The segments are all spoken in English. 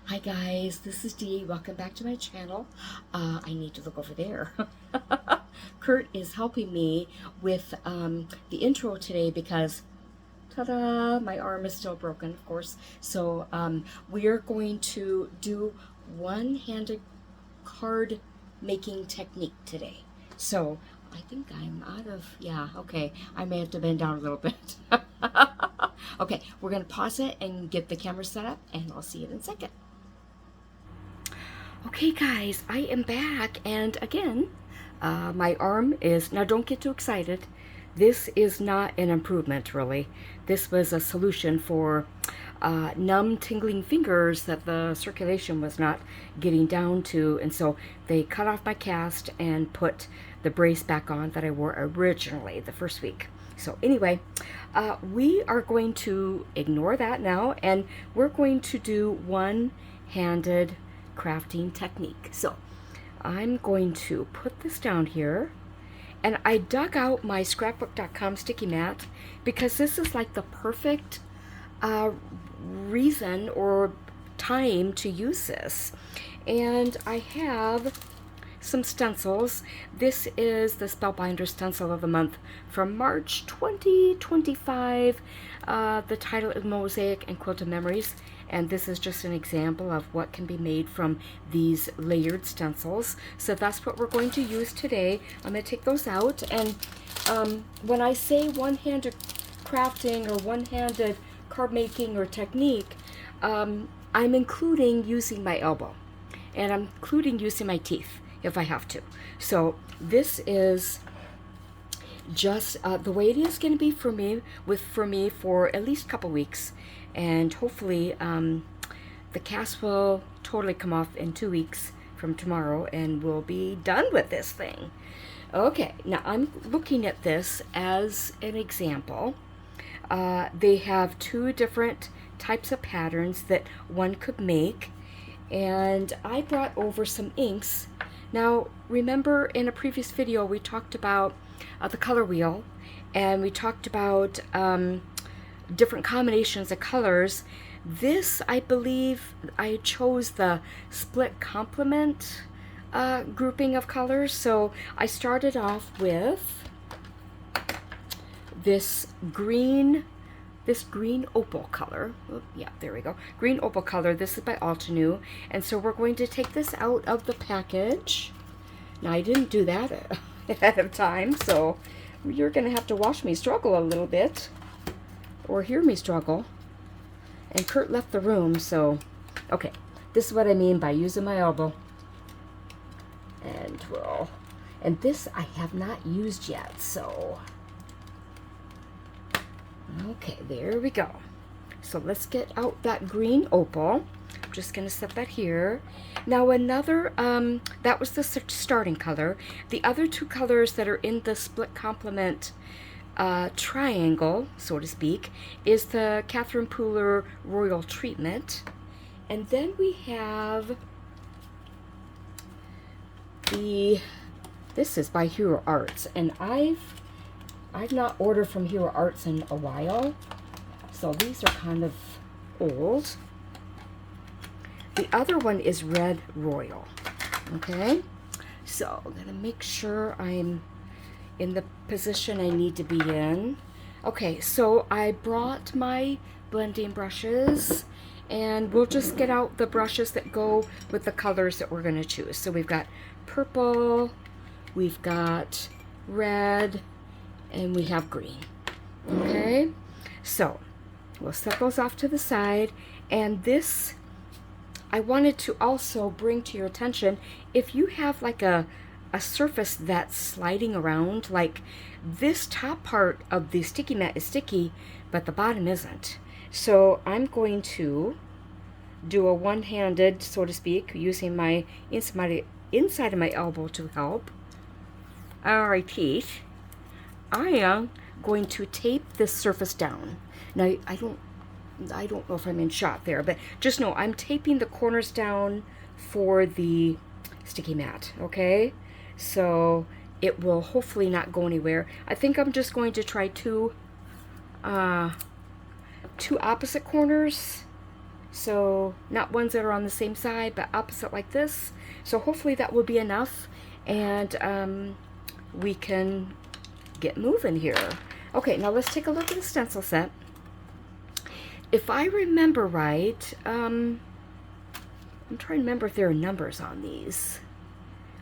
Hi guys, this is Dee. Welcome back to my channel. I need to look over there. Kurt is helping me with the intro today because, ta-da, my arm is still broken, of course. So we are going to do one-handed card making technique today. So I think I'm out of, yeah, okay. I may have to bend down a little bit. Okay, we're going to pause it and get the camera set up, and I'll see you in a second. Okay guys, I am back, and again, my arm is, now don't get too excited, this is not an improvement really. This was a solution for numb tingling fingers that the circulation was not getting down to, and so they cut off my cast and put the brace back on that I wore originally the first week. So anyway, we are going to ignore that now, and we're going to do one-handed crafting technique. So I'm going to put this down here, and I dug out my scrapbook.com sticky mat because this is like the perfect reason or time to use this. And I have some stencils. This is the Spellbinder stencil of the month from March 2025. The title is Mosaic and Quilted Memories, and this is just an example of what can be made from these layered stencils. So that's what we're going to use today. I'm going to take those out, and when I say one-handed crafting or one-handed card making or technique, I'm including using my elbow, and I'm including using my teeth if I have to. So this is just the way it is going to be for me for at least a couple weeks, and hopefully the cast will totally come off in 2 weeks from tomorrow, and we'll be done with this thing. Okay, now I'm looking at this as an example. They have 2 different types of patterns that one could make, and I brought over some inks. Now remember, in a previous video we talked about the color wheel, and we talked about different combinations of colors. This, I believe, I chose the split complement grouping of colors. So I started off with this green opal color. Oh, yeah, there we go. Green opal color. This is by Altenew. And so we're going to take this out of the package. Now, I didn't do that ahead of time, so you're going to have to watch me struggle a little bit, or hear me struggle. And Kurt left the room, so okay. This is what I mean by using my elbow. And this I have not used yet, so okay, there we go. So let's get out that green opal. I'm just going to set that here. Now another, that was the starting color. The other 2 colors that are in the split complement triangle, so to speak, is the Catherine Pooler Royal Treatment. And then we have this is by Hero Arts, and I've not ordered from Hero Arts in a while, so these are kind of old. The other one is Red Royal. Okay, so I'm gonna make sure I'm in the position I need to be in. Okay, so I brought my blending brushes, and we'll just get out the brushes that go with the colors that we're gonna choose. So we've got purple, we've got red, and we have green. Okay, so we'll set those off to the side. And this, I wanted to also bring to your attention, if you have like a surface that's sliding around, like this top part of the sticky mat is sticky, but the bottom isn't. So I'm going to do a one-handed, so to speak, using my inside of my elbow to help. All right, teeth. I am going to tape this surface down. Now, I don't know if I'm in shot there, but just know I'm taping the corners down for the sticky mat, okay? So it will hopefully not go anywhere. I think I'm just going to try two opposite corners So not ones that are on the same side, but opposite like this. So hopefully that will be enough, and we can get moving here. Okay, now let's take a look at the stencil set. If I remember right, I'm trying to remember if there are numbers on these.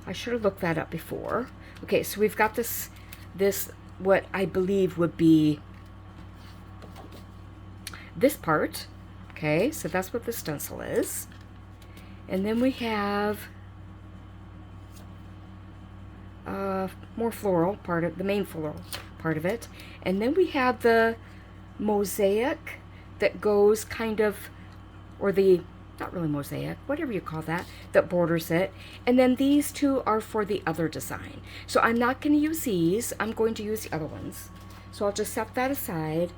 I should have looked that up before. Okay, so we've got this what I believe would be this part. Okay, so that's what the stencil is. And then we have more floral part of the main floral part of it. And then we have the mosaic that goes kind of, or the, not really mosaic, whatever you call that, that borders it. And then these two are for the other design. So I'm not going to use these. I'm going to use the other ones. So I'll just set that aside.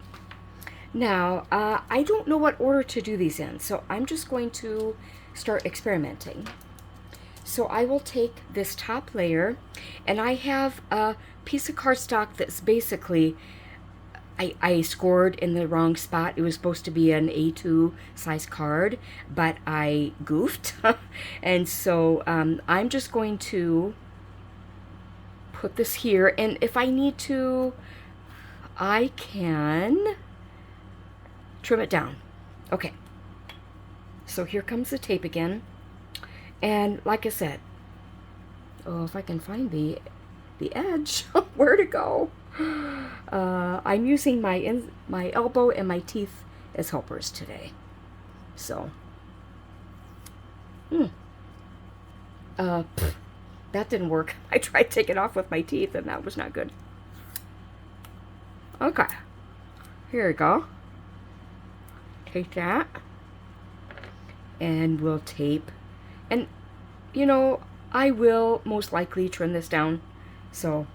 Now, I don't know what order to do these in, so I'm just going to start experimenting. So I will take this top layer, and I have a piece of cardstock that's basically, I scored in the wrong spot. It was supposed to be an A2 size card, but I goofed. And so I'm just going to put this here, and if I need to, I can trim it down. Okay, so here comes the tape again, and like I said, oh, if I can find the edge, where to go? I'm using my elbow and my teeth as helpers today. So, that didn't work. I tried to take it off with my teeth, and that was not good. Okay, here we go. Take that, and we'll tape, and you know, I will most likely trim this down so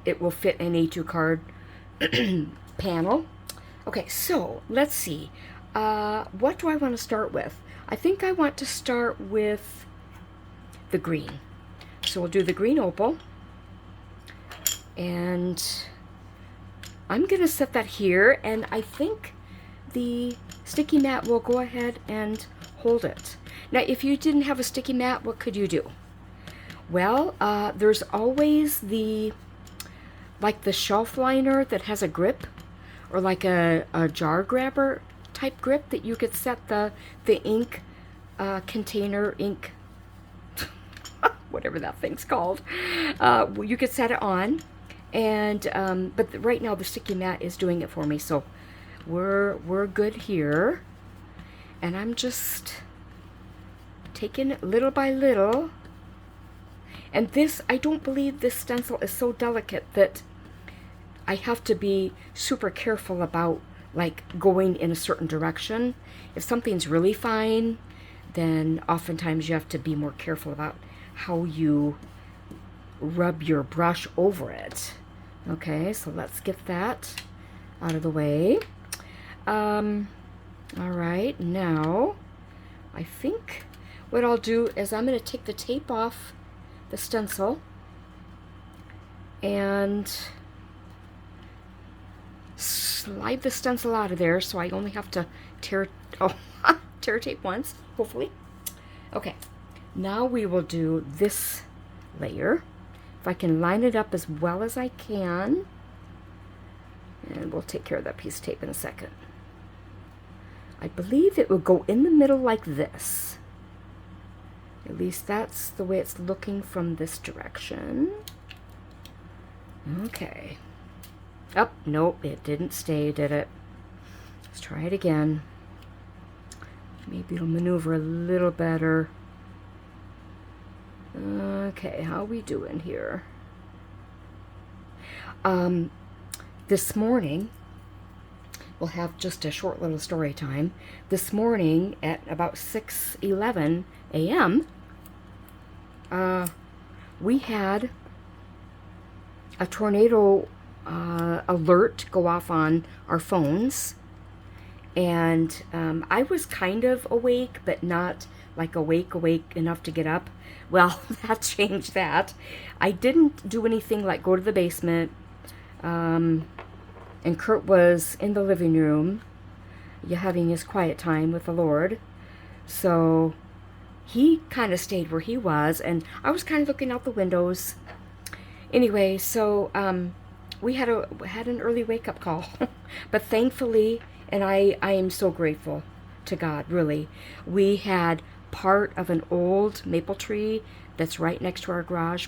it will fit an A2 card panel. Okay, so let's see, what do I want to start with? I think I want to start with the green, so we'll do the green opal, and I'm gonna set that here, and I think the sticky mat will go ahead and hold it. Now, if you didn't have a sticky mat, what could you do? Well, there's always like the shelf liner that has a grip, or like a jar grabber type grip that you could set the ink container, ink, whatever that thing's called. You could set it on, and but right now the sticky mat is doing it for me, so we're good here. And I'm just taking it little by little. And this, I don't believe this stencil is so delicate that I have to be super careful about like going in a certain direction. If something's really fine, then oftentimes you have to be more careful about how you rub your brush over it. Okay, so let's get that out of the way. All right, now I think what I'll do is I'm going to take the tape off the stencil and slide the stencil out of there, so I only have to tear tape once, hopefully. Okay, now we will do this layer. If I can line it up as well as I can, and we'll take care of that piece of tape in a second. I believe it will go in the middle like this. At least that's the way it's looking from this direction. Okay. Oh, nope, it didn't stay, did it? Let's try it again. Maybe it'll maneuver a little better. Okay, how we doing here? This morning, we'll have just a short little story time. This morning at about 6:11 a.m., we had a tornado alert go off on our phones, and I was kind of awake, but not like awake enough to get up. Well, that changed that. I didn't do anything like go to the basement, and Kurt was in the living room. having his quiet time with the Lord. So he kind of stayed where he was, and I was kind of looking out the windows. Anyway, so we had an early wake up call, but thankfully, and I am so grateful to God. Really, we had part of an old maple tree that's right next to our garage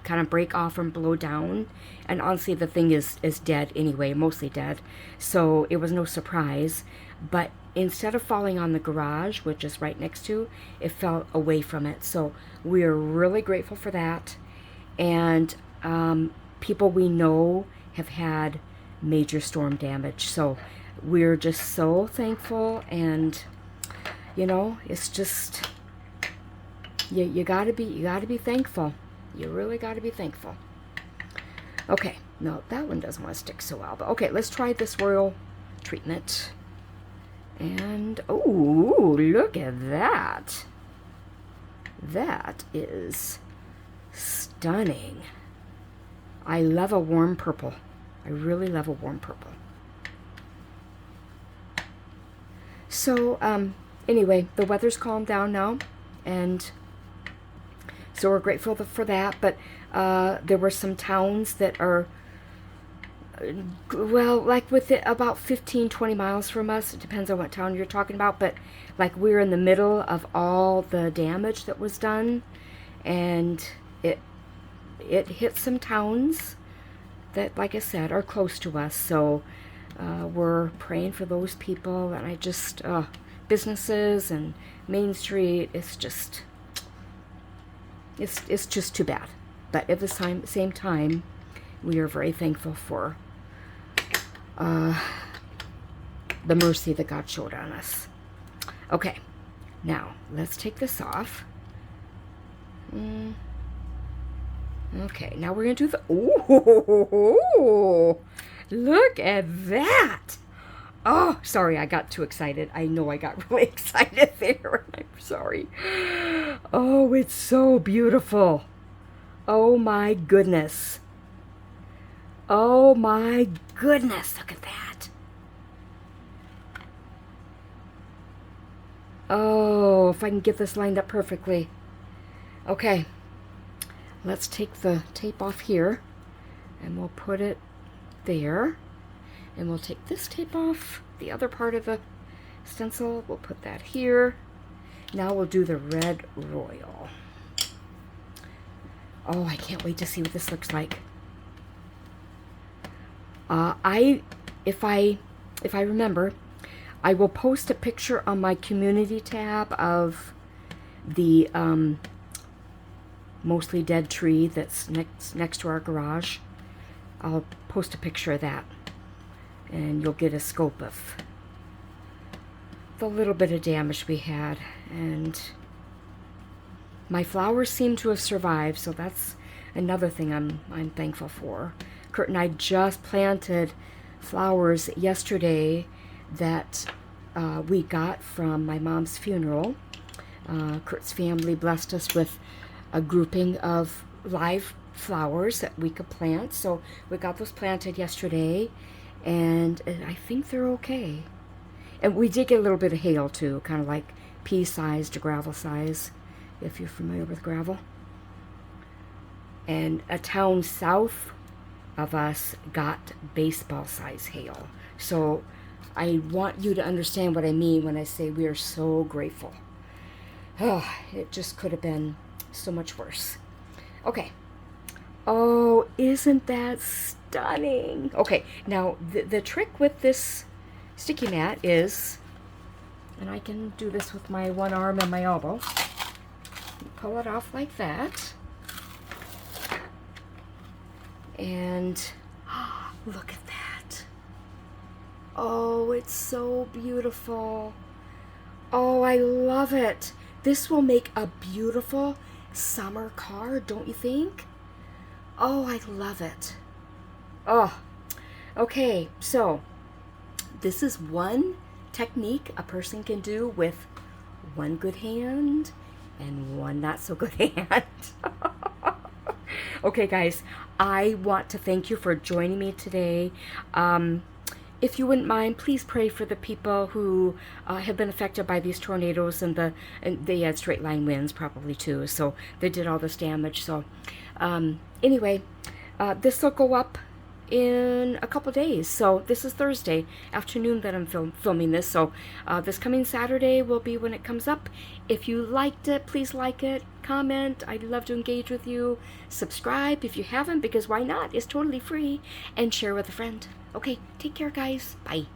kind of break off and blow down, and honestly, the thing is dead anyway, mostly dead. So it was no surprise, but instead of falling on the garage, which is right next to, it fell away from it. So we are really grateful for that. And people we know have had major storm damage. So we're just so thankful. And, it's just, you gotta be thankful. You really gotta be thankful. Okay, no, that one doesn't want to stick so well. But okay, let's try this royal treatment. And, oh, look at that. That is stunning. I love a warm purple. I really love a warm purple. So, anyway, the weather's calmed down now, and so we're grateful for that. But there were some towns that are, well, like about 15-20 miles from us. It depends on what town you're talking about, but like we're in the middle of all the damage that was done, and it hit some towns that, like I said, are close to us. So we're praying for those people, and I just businesses and Main Street. It's just too bad. But at the same time, we are very thankful for the mercy that God showed on us. Okay, now let's take this off. Okay, now we're going to do the... Oh, look at that. Oh, sorry, I got too excited. I know I got really excited there. I'm sorry. Oh, it's so beautiful. Oh, my goodness. Oh, my goodness. Look at that. Oh, if I can get this lined up perfectly. Okay. Let's take the tape off here, and we'll put it there. And we'll take this tape off, the other part of the stencil. We'll put that here. Now we'll do the red royal. Oh, I can't wait to see what this looks like. If I remember, I will post a picture on my community tab of the mostly dead tree that's next to our garage. I'll post a picture of that, and you'll get a scope of the little bit of damage we had. And my flowers seem to have survived, so that's another thing I'm thankful for. Kurt and I just planted flowers yesterday that we got from my mom's funeral. Kurt's family blessed us with a grouping of live flowers that we could plant, so we got those planted yesterday, and I think they're okay. And we did get a little bit of hail too, kind of like pea-size to gravel size, if you're familiar with gravel. And a town south of us got baseball size hail. So I want you to understand what I mean when I say we are so grateful. Oh, it just could have been so much worse. Okay. Oh, isn't that stunning? Okay, now the trick with this sticky mat is, and I can do this with my one arm and my elbow, pull it off like that, and look at that. Oh, it's so beautiful. Oh, I love it. This will make a beautiful summer card, don't you think? Oh, I love it. Oh, okay, so this is one technique a person can do with one good hand and one not so good hand. Okay, guys, I want to thank you for joining me today. if you wouldn't mind, please pray for the people who have been affected by these tornadoes, and they had straight line winds probably too, so they did all this damage. So anyway, this will go up in a couple days. So this is Thursday afternoon that I'm filming this. So this coming Saturday will be when it comes up. If you liked it, please like it, comment. I'd love to engage with you. Subscribe if you haven't, because why not? It's totally free. And share with a friend. Okay, take care, guys. Bye.